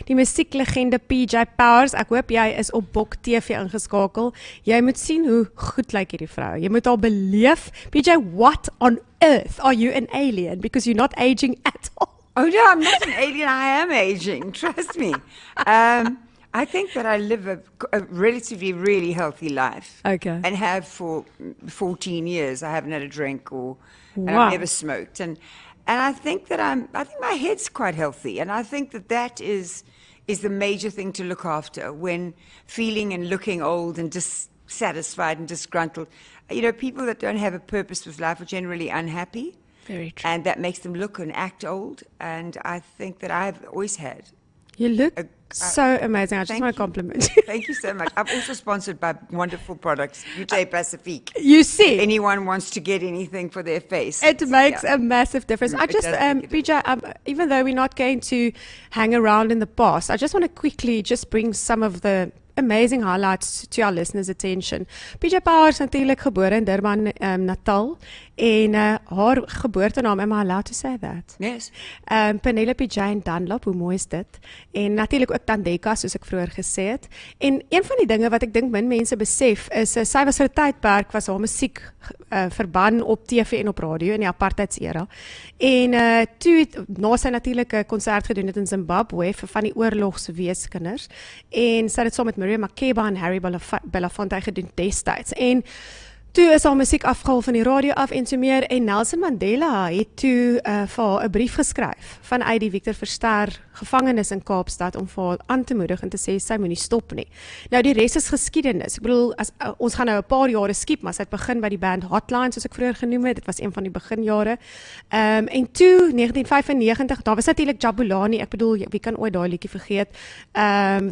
die musieklegende PJ Powers. Ek hoop jy is op Bok TV ingeskakel. Jy moet sien hoe goed lyk hierdie vrou. Jy moet haar beleef. PJ, what on earth are you an alien? Because you're not aging at all. Oh no, I'm not an alien. I am aging. Trust me. I think that I live a relatively really healthy life. Okay. And have for 14 years. I haven't had a drink and Wow. I've never smoked. And I think that I think my head's quite healthy. And I think that is the major thing to look after when feeling and looking old and dissatisfied and disgruntled. You know, people that don't have a purpose with life are generally unhappy. Very true. And that makes them look and act old. And I think that I've always had. You look so amazing. I just want to compliment you. Thank you so much. I'm also sponsored by wonderful products, Beauté Pacifique. You see. If anyone wants to get anything for their face. It makes a massive difference. I It just, does make a PJ, even though we're not going to hang around in the past, I just want to quickly just bring some of the amazing highlights to our listeners' attention. PJ Powers natuurlik gebore in Durban, Natal, en haar geboortenaam, am I allowed to say that? Yes. Penelope Jane Dunlop, hoe mooi is dit? En natuurlik ook Tandeka, soos ek vroeër gesê het. En een van die dinge wat ek dink min mense besef is, sy was vir 'n tydperk, was haar musiek verban op TV en op radio in die apartheidsera. En toe het, na sy natuurlik 'n konsert gedoen het in Zimbabwe vir van die oorlogsweeskinders. En sy het saam met Miriam Makeba en Harry Belafonte gedoen destyds. En toe is haar musiek afgehaal van die radio af en so meer, en Nelson Mandela het toe vir haar 'n brief geskryf vanuit die Victor Verster gevangenis in Kaapstad om vir haar aan te moedig en te sê sy moenie stop nie. Nou die res is geskiedenis. Ek bedoel, ons gaan nou 'n paar jare skiep, maar sy het begin by die band Hotline, soos ek vroeër genoem het. Dit was een van die beginjare. En toe 1995, daar was natuurlik Jabulani. Ek bedoel, wie kan ooit daai liedjie vergeet?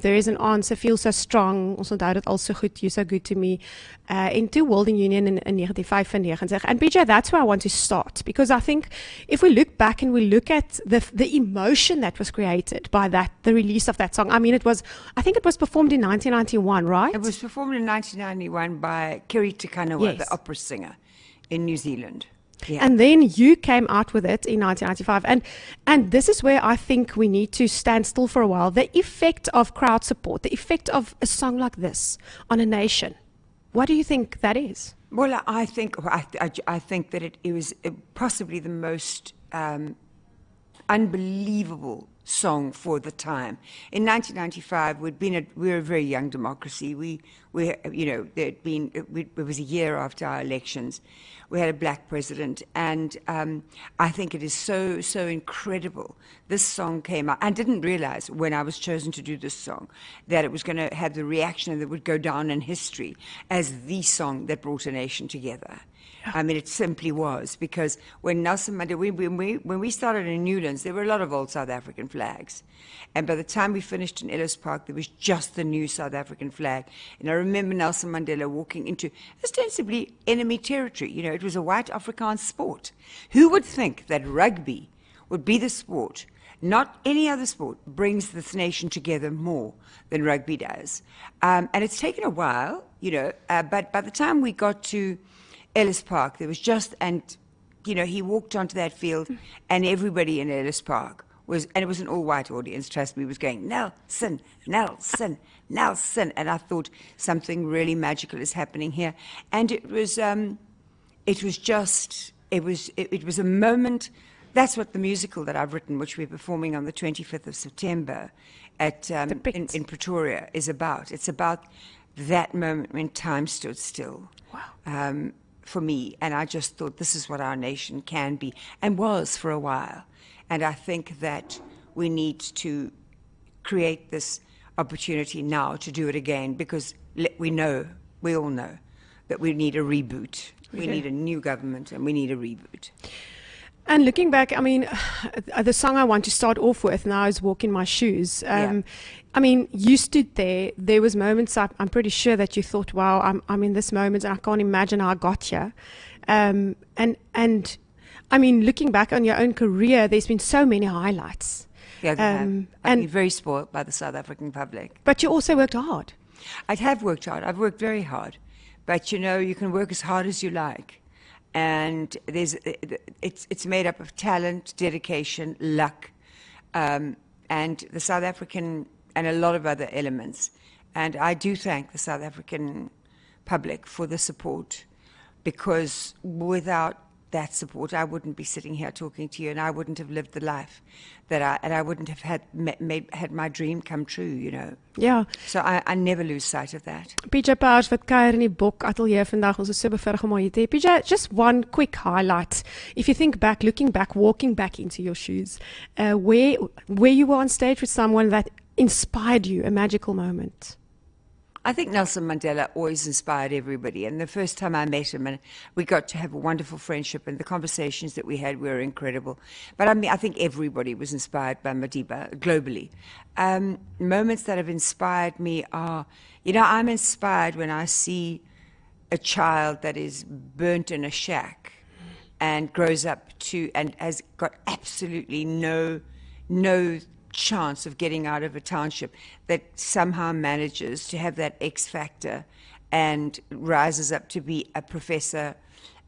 There is an answer, feel so strong. Ons onthou dit al so goed, you so good to me. En toe World Union in 1995. And PJ, that's where I want to start, because I think if we look back and we look at the emotion that was created by the release of that song. I mean, I think it was performed in 1991, right? It was performed in 1991 by Kerry Tekanawa, Yes. the opera singer in New Zealand. Yeah. And then you came out with it in 1995. And this is where I think we need to stand still for a while. The effect of crowd support, the effect of a song like this on a nation. What do you think that is? Well, I think that it was possibly the most unbelievable song for the time. In 1995, we were a very young democracy. We you know, it was a year after our elections. We had a black president, and I think it is so incredible. This song came out. I didn't realize when I was chosen to do this song that it was going to have the reaction that would go down in history as the song that brought a nation together. I mean, it simply was, because when Nelson Mandela, when we started in Newlands, there were a lot of old South African flags. And by the time we finished in Ellis Park, there was just the new South African flag. And I remember Nelson Mandela walking into ostensibly enemy territory. You know, it was a white Afrikaans sport. Who would think that rugby would be the sport, not any other sport, brings this nation together more than rugby does? And it's taken a while, you know, but by the time we got to Ellis Park, there was just, and you know, he walked onto that field, and everybody in Ellis Park was, and it was an all-white audience, trust me, was going, Nelson, Nelson, Nelson, and I thought something really magical is happening here, and it was a moment. That's what the musical that I've written, which we're performing on the 25th of September at in Pretoria, is about. It's about that moment when time stood still. Wow. For me, and I just thought this is what our nation can be, and was for a while. And I think that we need to create this opportunity now to do it again, because we all know that we need a reboot. We need a new government, and we need a reboot. And looking back, I mean, the song I want to start off with now is Walk in My Shoes. I mean, you stood there. There was moments I'm pretty sure that you thought, wow, I'm in this moment and I can't imagine how I got here. And I mean, looking back on your own career, there's been so many highlights. Yeah, I've been very spoiled by the South African public. But you also worked hard. I have worked hard. I've worked very hard. But, you know, you can work as hard as you like. And it's made up of talent, dedication, luck, and and the South African and a lot of other elements. And I do thank the South African public for the support, because without that support, I wouldn't be sitting here talking to you, and I wouldn't have lived the life and I wouldn't have had my dream come true. Ja, So I never lose sight of that. PJ Powers wat kuier in die Bok ateljee vandag. Ons is so bevoorreg om haar hier te hê. PJ, just one quick highlight. If you think back, looking back, walking back into your shoes, where you were on stage with someone that inspired you, a magical moment. I think Nelson Mandela always inspired everybody. And the first time I met him, and we got to have a wonderful friendship, and the conversations that we had were incredible. But I think everybody was inspired by Madiba globally. Moments that have inspired me are, I'm inspired when I see a child that is burnt in a shack and grows up and has got absolutely no chance of getting out of a township, that somehow manages to have that X factor and rises up to be a professor.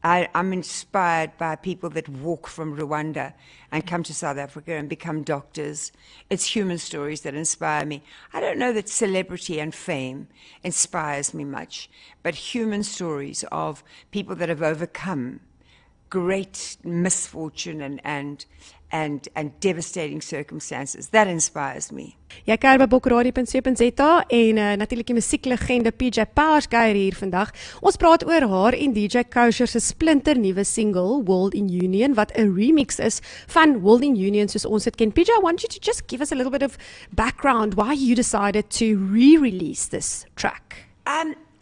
I'm inspired by people that walk from Rwanda and come to South Africa and become doctors. It's human stories that inspire me. I don't know that celebrity and fame inspires me much, but human stories of people that have overcome great misfortune and devastating circumstances. That inspires me. Jy kuier by bokradio.co.za en natuurlik die musieklegende PJ Powers kuier hier vandag. Ons praat oor haar en DJ Kosher se splinter nuwe single World in Union, wat 'n remix is van World in Union soos ons dit ken. PJ, I want you to just give us a little bit of background why you decided to re-release this track.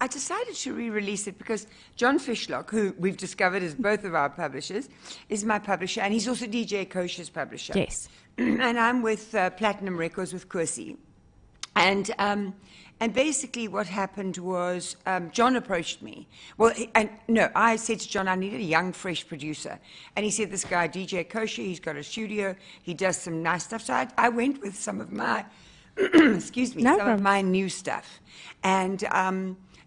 I decided to re-release it because John Fishlock, who we've discovered is both of our publishers, is my publisher, and he's also DJ Kosher's publisher. Yes. And I'm with Platinum Records with Kursi. And basically what happened was John approached me. I said to John, I needed a young, fresh producer. And he said, this guy, DJ Kosher, he's got a studio, he does some nice stuff. So I went with some of my, of my new stuff. And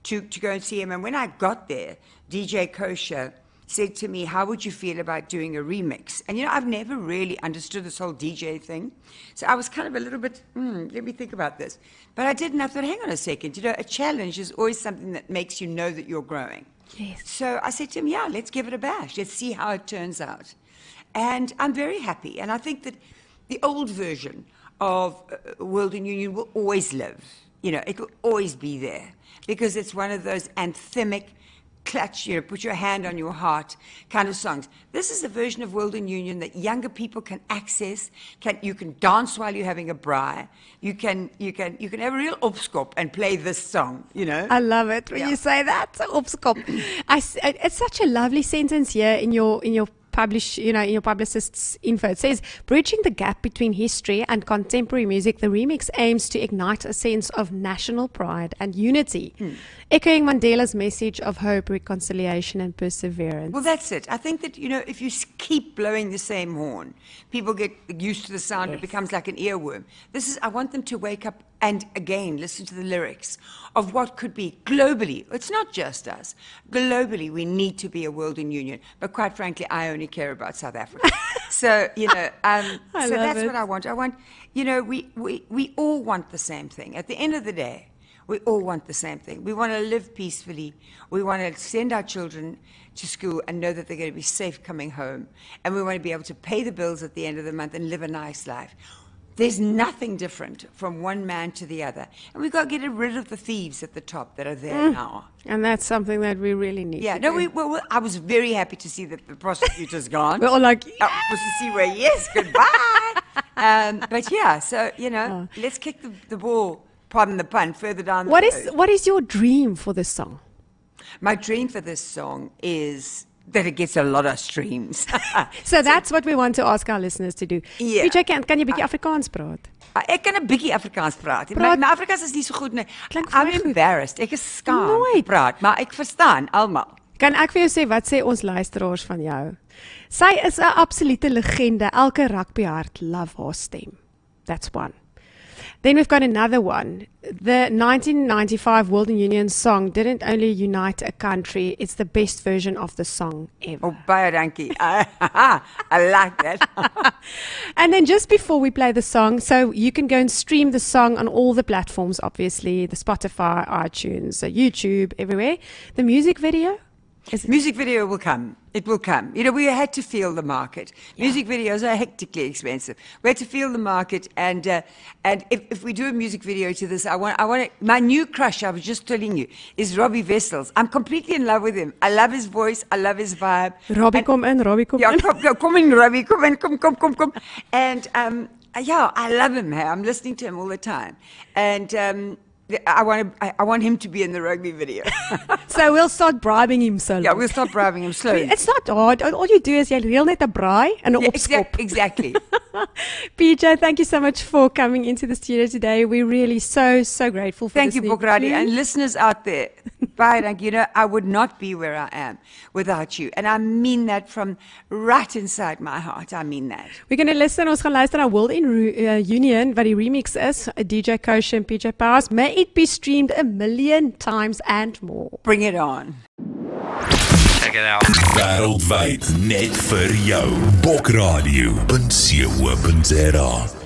to go and see him. And when I got there, DJ Kosher said to me, how would you feel about doing a remix? And I've never really understood this whole DJ thing. So I was kind of a little bit, let me think about this. But I didn't. I thought, hang on a second. A challenge is always something that makes you know that you're growing. Yes. So I said to him, yeah, let's give it a bash. Let's see how it turns out. And I'm very happy. And I think that the old version of World in Union will always live. It will always be there, because it's one of those anthemic, clutch, put your hand on your heart kind of songs. This is a version of World in Union that younger people can access. You can dance while you're having a braai. You can have a real opskop and play this song. I love it when you say that. Opskop. It's such a lovely sentence here in your in your publicist's info. It says, bridging the gap between history and contemporary music, the remix aims to ignite a sense of national pride and unity, echoing Mandela's message of hope, reconciliation, and perseverance. Well, that's it. I think that, if you keep blowing the same horn, people get used to the sound. Yes. It becomes like an earworm. I want them to wake up and again listen to the lyrics of what could be globally. It's not just us. Globally, we need to be a world in union. But quite frankly, I only care about South Africa. So, so that's what I want. I want, we all want the same thing. At the end of the day, we all want the same thing. We want to live peacefully. We want to send our children to school and know that they're going to be safe coming home. And we want to be able to pay the bills at the end of the month and live a nice life. There's nothing different from one man to the other. And we've got to get rid of the thieves at the top that are there now. And that's something that we really need to do. I was very happy to see that the prosecutor's gone. We're all like, was to see where, yes, goodbye. But yeah, so, let's kick the ball, pardon the pun, further down the road. What is your dream for this song? My dream for this song is that it gets a lot of streams. So that's what we want to ask our listeners to do. Yeah. PJ, kan jy bietjie Afrikaans praat? Ek kan 'n bietjie Afrikaans praat. My Afrikaans is nie so goed nie. I'm embarrassed. Ek is skaam praat, maar ek verstaan almal. Kan ek vir jou sê wat sê ons luisteraars van jou? Sy is 'n absolute legende. Elke rugbyhart love haar stem. That's one. Then we've got another one. The 1995 World Union song didn't only unite a country, it's the best version of the song ever. Oh, baie dankie. I like that. And then just before we play the song, so you can go and stream the song on all the platforms, obviously, the Spotify, iTunes, YouTube, everywhere. The music video? Music video will come. It will come. You know, we had to feel the market. Music videos are hectically expensive. We had to feel the market, and if we do a music video to this, I want my new crush. I was just telling you is Robbie Wessels. I'm completely in love with him. I love his voice. I love his vibe. Robbie, kom in. Robbie, kom Ja, in. kom in, Robbie. Kom in, kom. And yeah, I love him. Hey. I'm listening to him all the time, and. I want him to be in the rugby video. So we'll start bribing him slowly. Yeah, we'll start bribing him slowly. It's not hard. All you do is jy reël net 'n braai en 'n opskop. Exactly. PJ, thank you so much for coming into the studio today. We're really so grateful for Thank this you, week Bokradi, too. and listeners out there. Bye, thank you. You know, I would not be where I am without you. And I mean that from right inside my heart. I mean that. We're going to listen, ons gaan luister na World Union, wat die remix is, DJ Kosher en PJ Powers. May it be streamed 1 million times and more. Bring it on. Check it out. Wêreldwyd net vir jou. Bokradio.co.za